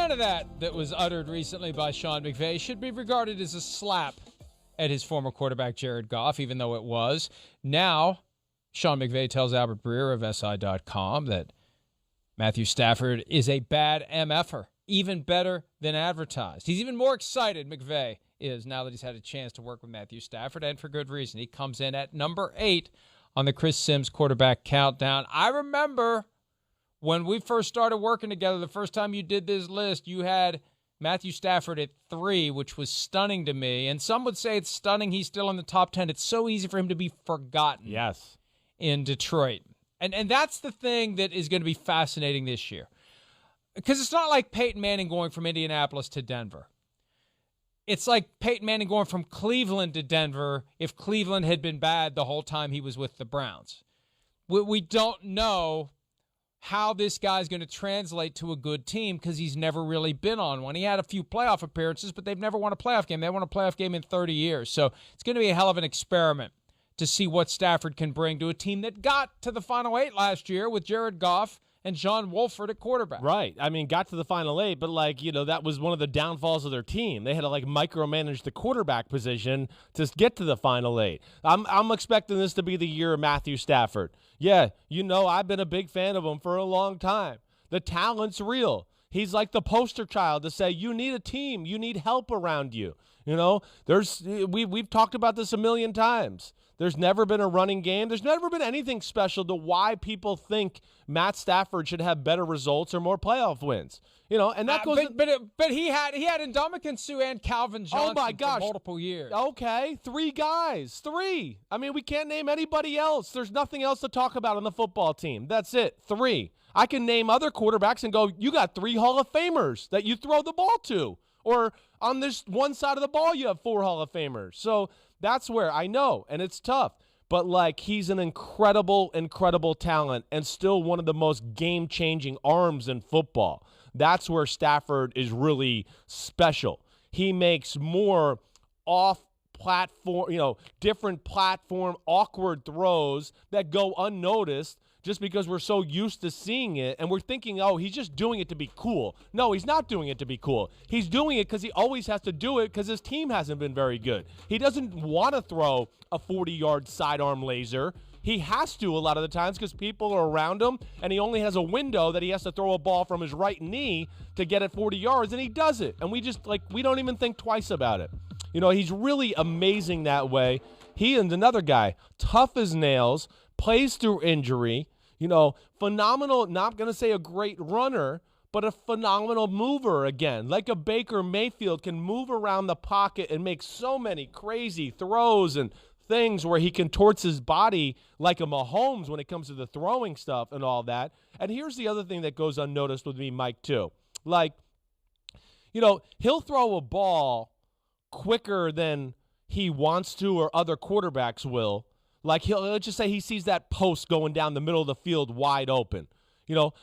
none of that was uttered recently by Sean McVay should be regarded as a slap at his former quarterback, Jared Goff, even though it was. Now, Sean McVay tells Albert Breer of SI.com that Matthew Stafford is a bad MFer, even better than advertised. He's even more excited, McVay is, now that he's had a chance to work with Matthew Stafford, and for good reason. He comes in at number 8 on the Chris Sims quarterback countdown. I remember when we first started working together, the first time you did this list, you had Matthew Stafford at 3, which was stunning to me. And some would say it's stunning he's still in the top 10. It's so easy for him to be forgotten in Detroit. And that's the thing that is going to be fascinating this year. Because it's not like Peyton Manning going from Indianapolis to Denver. It's like Peyton Manning going from Cleveland to Denver if Cleveland had been bad the whole time he was with the Browns. We don't know how this guy's going to translate to a good team because he's never really been on one. He had a few playoff appearances, but they've never won a playoff game. They won a playoff game in 30 years. So it's going to be a hell of an experiment to see what Stafford can bring to a team that got to the Final 8 last year with Jared Goff and John Wolford at quarterback. Right. I mean, got to the Final 8, but, that was one of the downfalls of their team. They had to, micromanage the quarterback position to get to the Final 8. I'm expecting this to be the year of Matthew Stafford. Yeah, I've been a big fan of him for a long time. The talent's real. He's like the poster child to say, you need a team. You need help around you. We've talked about this a million times. There's never been a running game. There's never been anything special to why people think Matt Stafford should have better results or more playoff wins. And that goes. But he had Ndamukong Suh and Calvin Johnson for multiple years. Okay, 3 guys, 3. I mean, we can't name anybody else. There's nothing else to talk about on the football team. That's it, 3. I can name other quarterbacks and go, you got 3 Hall of Famers that you throw the ball to. Or on this one side of the ball, you have 4 Hall of Famers. So that's where I know, and it's tough. But, he's an incredible, incredible talent and still one of the most game-changing arms in football. That's where Stafford is really special. He makes more off-platform, different platform, awkward throws that go unnoticed just because we're so used to seeing it, and we're thinking, oh, he's just doing it to be cool. No, he's not doing it to be cool. He's doing it because he always has to do it because his team hasn't been very good. He doesn't want to throw a 40-yard sidearm laser. He has to a lot of the times because people are around him, and he only has a window that he has to throw a ball from his right knee to get it 40 yards, and he does it. And we just, we don't even think twice about it. He's really amazing that way. He and another guy, tough as nails, plays through injury, phenomenal, not going to say a great runner, but a phenomenal mover again. Like a Baker Mayfield can move around the pocket and make so many crazy throws and things where he contorts his body like a Mahomes when it comes to the throwing stuff and all that. And here's the other thing that goes unnoticed with me, Mike, too. He'll throw a ball quicker than he wants to or other quarterbacks will. Let's just say he sees that post going down the middle of the field wide open.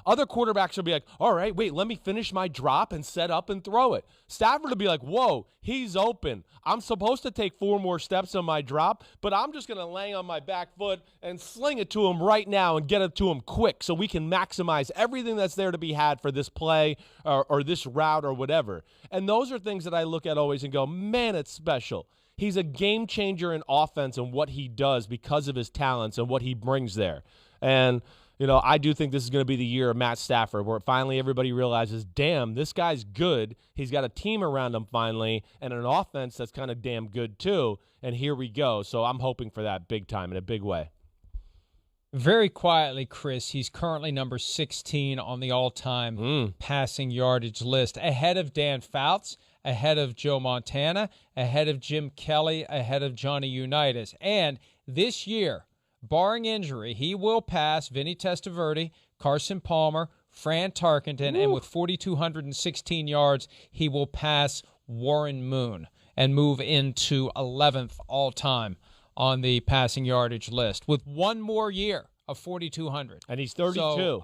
Other quarterbacks will be like, all right, wait, let me finish my drop and set up and throw it. Stafford will be like, whoa, he's open. I'm supposed to take 4 more steps on my drop, but I'm just going to lay on my back foot and sling it to him right now and get it to him quick so we can maximize everything that's there to be had for this play or this route or whatever. And those are things that I look at always and go, man, it's special. He's a game changer in offense and what he does because of his talents and what he brings there. And I do think this is going to be the year of Matt Stafford where finally everybody realizes, damn, this guy's good. He's got a team around him finally and an offense that's kind of damn good too. And here we go. So I'm hoping for that big time in a big way. Very quietly, Chris, he's currently number 16 on the all-time passing yardage list, ahead of Dan Fouts, ahead of Joe Montana, ahead of Jim Kelly, ahead of Johnny Unitas. And this year, barring injury, he will pass Vinny Testaverde, Carson Palmer, Fran Tarkenton, and with 4,216 yards, he will pass Warren Moon and move into 11th all-time on the passing yardage list with one more year of 4,200. And he's 32. So,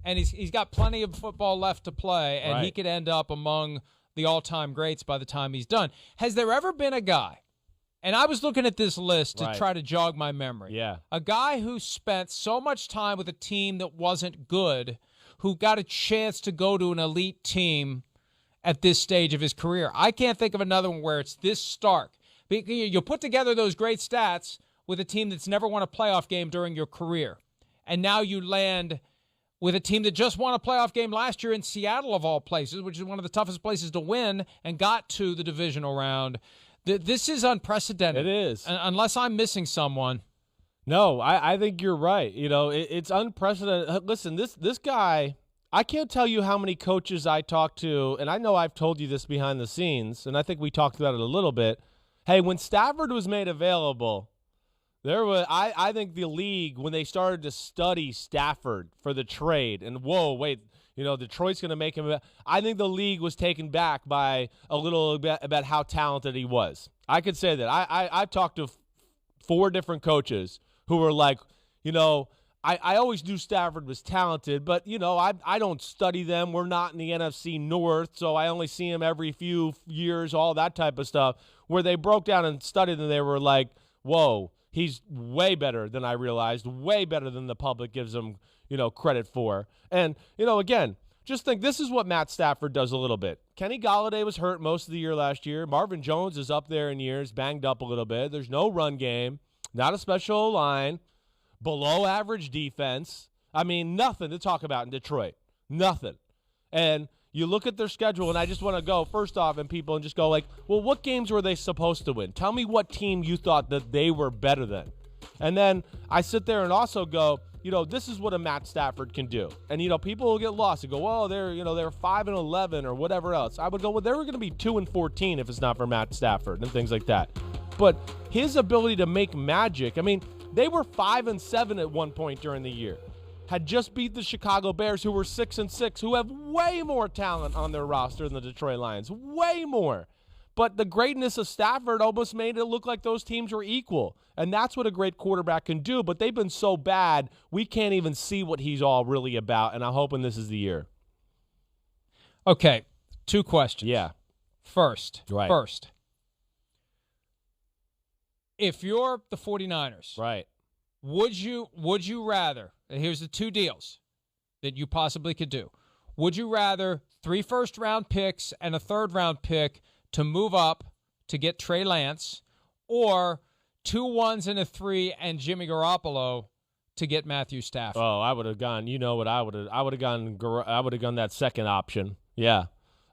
and he's got plenty of football left to play, and he could end up among the all-time greats by the time he's done. Has there ever been a guy, and I was looking at this list to try to jog my memory, a guy who spent so much time with a team that wasn't good, who got a chance to go to an elite team at this stage of his career. I can't think of another one where it's this stark. You put together those great stats with a team that's never won a playoff game during your career, and now you land with a team that just won a playoff game last year in Seattle, of all places, which is one of the toughest places to win, and got to the divisional round. This is unprecedented. It is. Unless I'm missing someone. No, I think you're right. It's unprecedented. Listen, this guy, I can't tell you how many coaches I talked to, and I know I've told you this behind the scenes, and I think we talked about it a little bit. Hey, when Stafford was made available, I think the league, when they started to study Stafford for the trade, and whoa, wait, Detroit's going to make him. I think the league was taken back by a little bit about how talented he was. I could say that. I've talked to 4 different coaches who were like, I always knew Stafford was talented, but, I don't study them. We're not in the NFC North, so I only see him every few years, all that type of stuff, where they broke down and studied and they were like, whoa, he's way better than I realized, way better than the public gives him, credit for. And, again, just think this is what Matt Stafford does a little bit. Kenny Golladay was hurt most of the year last year. Marvin Jones is up there in years, banged up a little bit. There's no run game, not a special line, below average defense. I mean, nothing to talk about in Detroit. Nothing. And you look at their schedule, and I just want to go first off and people and just go like, well, what games were they supposed to win? Tell me what team you thought that they were better than. And then I sit there and also go, this is what a Matt Stafford can do. And, people will get lost and go, well, they're 5-11 or whatever else. I would go, well, they were going to be 2-14 if it's not for Matt Stafford and things like that. But his ability to make magic, I mean, they were 5-7 at one point during the year. Had just beat the Chicago Bears, who were 6-6, who have way more talent on their roster than the Detroit Lions. Way more. But the greatness of Stafford almost made it look like those teams were equal. And that's what a great quarterback can do. But they've been so bad, we can't even see what he's all really about. And I'm hoping this is the year. Okay, 2 questions. Yeah. First, if you're the 49ers, right, would you rather, and here's the 2 deals that you possibly could do. Would you rather 3 first-round picks and a third-round pick to move up to get Trey Lance, or 2 1s and a 3 and Jimmy Garoppolo to get Matthew Stafford? Oh, I would have gone. You know what I would have? I would have gone that second option. Yeah,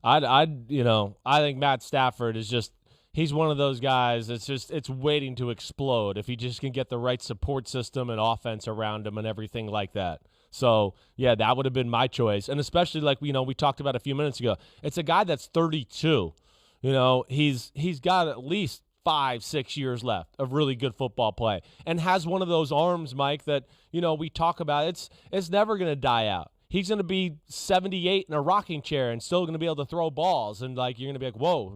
I think Matt Stafford is just. He's one of those guys it's waiting to explode if he just can get the right support system and offense around him and everything like that. So, yeah, that would have been my choice. And especially like, we talked about a few minutes ago, it's a guy that's 32. He's got at least 5-6 years left of really good football play and has one of those arms, Mike, that, we talk about. It's never going to die out. He's going to be 78 in a rocking chair and still going to be able to throw balls. And, you're going to be like, whoa,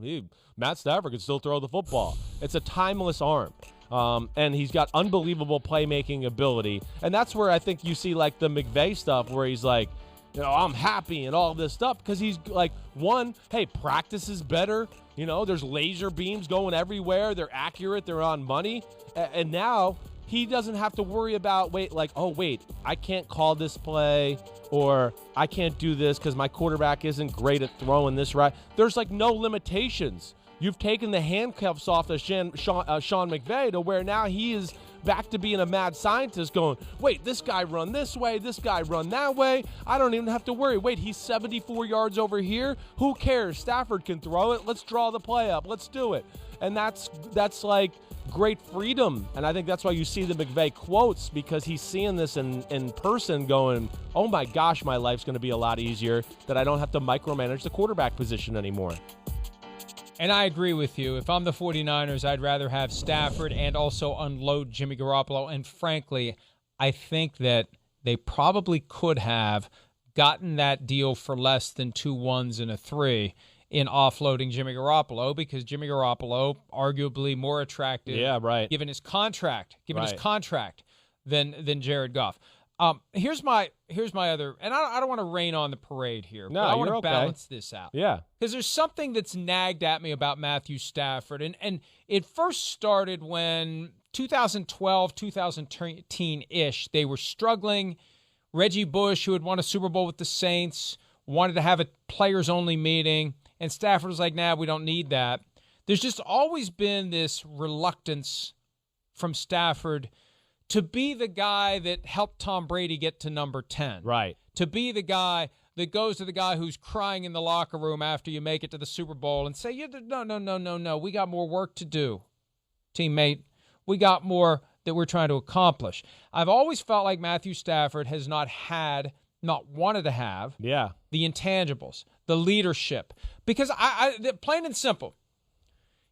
Matt Stafford can still throw the football. It's a timeless arm. And he's got unbelievable playmaking ability. And that's where I think you see, the McVay stuff where he's like, I'm happy and all this stuff because he's practice is better. There's laser beams going everywhere. They're accurate. They're on money. And now he doesn't have to worry about, I can't call this play or I can't do this because my quarterback isn't great at throwing this right. There's no limitations. You've taken the handcuffs off of Sean McVay to where now he is back to being a mad scientist going, this guy run this way, this guy run that way. I don't even have to worry. He's 74 yards over here. Who cares? Stafford can throw it. Let's draw the play up. Let's do it. And that's great freedom. And I think that's why you see the McVay quotes, because he's seeing this in person going, oh my gosh, my life's going to be a lot easier that I don't have to micromanage the quarterback position anymore. And I agree with you. If I'm the 49ers, I'd rather have Stafford and also unload Jimmy Garoppolo. And frankly, I think that they probably could have gotten that deal for less than 2 1s and a 3 in offloading Jimmy Garoppolo, because Jimmy Garoppolo, arguably more attractive, given his contract, than Jared Goff. Here's my other, and I don't want to rain on the parade here, but I want to balance this out. Yeah. Because there's something that's nagged at me about Matthew Stafford, and it first started when 2012, 2013-ish, they were struggling Reggie Bush, who had won a Super Bowl with the Saints, wanted to have a players-only meeting, and Stafford was like, nah, we don't need that. There's just always been this reluctance from Stafford to be the guy that helped Tom Brady get to number 10. Right. To be the guy that goes to the guy who's crying in the locker room after you make it to the Super Bowl and say, no, we got more work to do, teammate. We got more that we're trying to accomplish. I've always felt like Matthew Stafford has not wanted to have the intangibles, the leadership. Because plain and simple,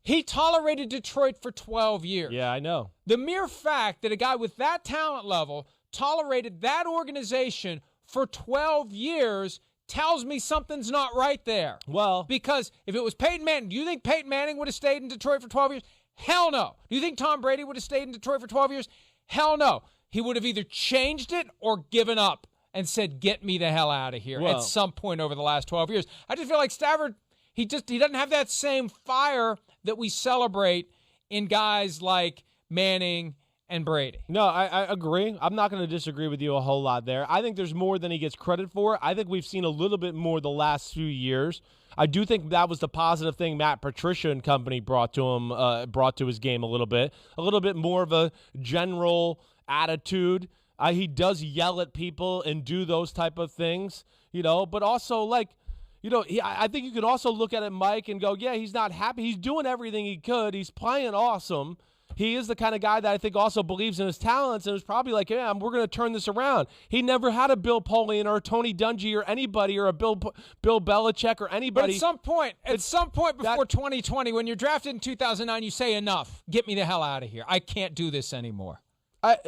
he tolerated Detroit for 12 years. Yeah, I know. The mere fact that a guy with that talent level tolerated that organization for 12 years tells me something's not right there. Well, because if it was Peyton Manning, do you think Peyton Manning would have stayed in Detroit for 12 years? Hell no. Do you think Tom Brady would have stayed in Detroit for 12 years? Hell no. He would have either changed it or given up and said, get me the hell out of here at some point over the last 12 years. I just feel like Stafford, he doesn't have that same fire that we celebrate in guys like Manning and Brady. No, I agree. I'm not going to disagree with you a whole lot there. I think there's more than he gets credit for. I think we've seen a little bit more the last few years. I do think that was the positive thing Matt Patricia and company brought to his game a little bit more of a general attitude. He does yell at people and do those type of things, but also I think you could also look at it, Mike, and go, yeah, he's not happy. He's doing everything he could. He's playing awesome. He is the kind of guy that I think also believes in his talents and is probably like, yeah, we're going to turn this around. He never had a Bill Polian or a Tony Dungy or anybody or a Bill Belichick or anybody. But at some point before 2020, when you're drafted in 2009, you say enough. Get me the hell out of here. I can't do this anymore. Not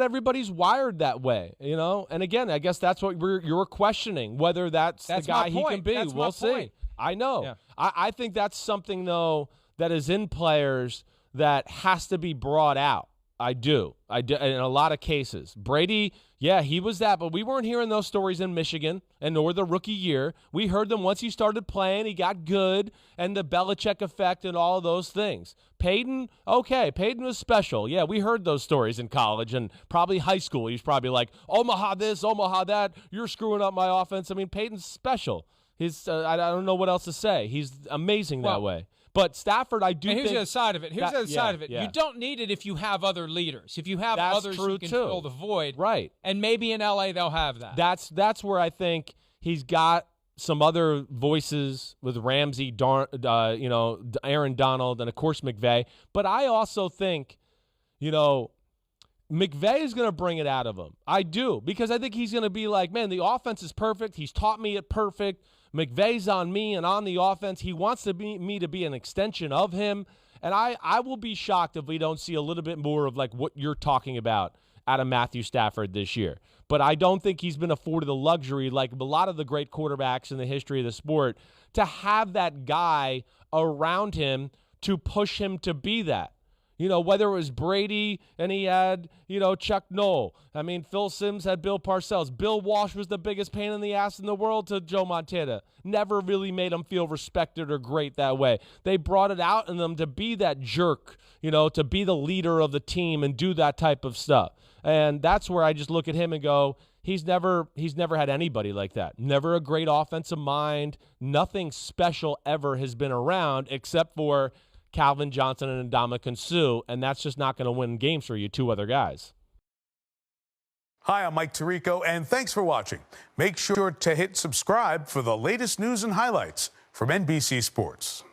everybody's wired that way, And again, I guess that's what you're questioning, whether that's the guy he can be. We'll see. I know. Yeah. I think that's something, though, that is in players that has to be brought out. I do. In a lot of cases. Brady, yeah, he was that, but we weren't hearing those stories in Michigan and nor the rookie year. We heard them once he started playing, he got good, and the Belichick effect and all of those things. Peyton, okay, Peyton was special. Yeah, we heard those stories in college and probably high school. He was probably like, Omaha this, Omaha that, you're screwing up my offense. I mean, Peyton's special. I don't know what else to say. He's amazing that way. But Stafford, I do think... Here's the other side of it. Yeah. You don't need it if you have other leaders. If you have others who can fill the void. Right. And maybe in L.A. they'll have that. That's where I think he's got some other voices with Ramsey, Aaron Donald, and, of course, McVay. But I also think, McVay is going to bring it out of him. I do. Because I think he's going to be like, man, the offense is perfect. He's taught me it perfect. McVay's on me and on the offense. He wants me to be an extension of him. And I will be shocked if we don't see a little bit more of like what you're talking about out of Matthew Stafford this year. But I don't think he's been afforded the luxury, like a lot of the great quarterbacks in the history of the sport, to have that guy around him to push him to be that. Whether it was Brady and he had, Chuck Noll. I mean, Phil Simms had Bill Parcells. Bill Walsh was the biggest pain in the ass in the world to Joe Montana. Never really made him feel respected or great that way. They brought it out in them to be that jerk, to be the leader of the team and do that type of stuff. And that's where I just look at him and go, he's never had anybody like that. Never a great offensive mind. Nothing special ever has been around except for Calvin Johnson and Ndamukong Suh, and that's just not going to win games for you two other guys. Hi, I'm Mike Tirico, and thanks for watching. Make sure to hit subscribe for the latest news and highlights from NBC Sports.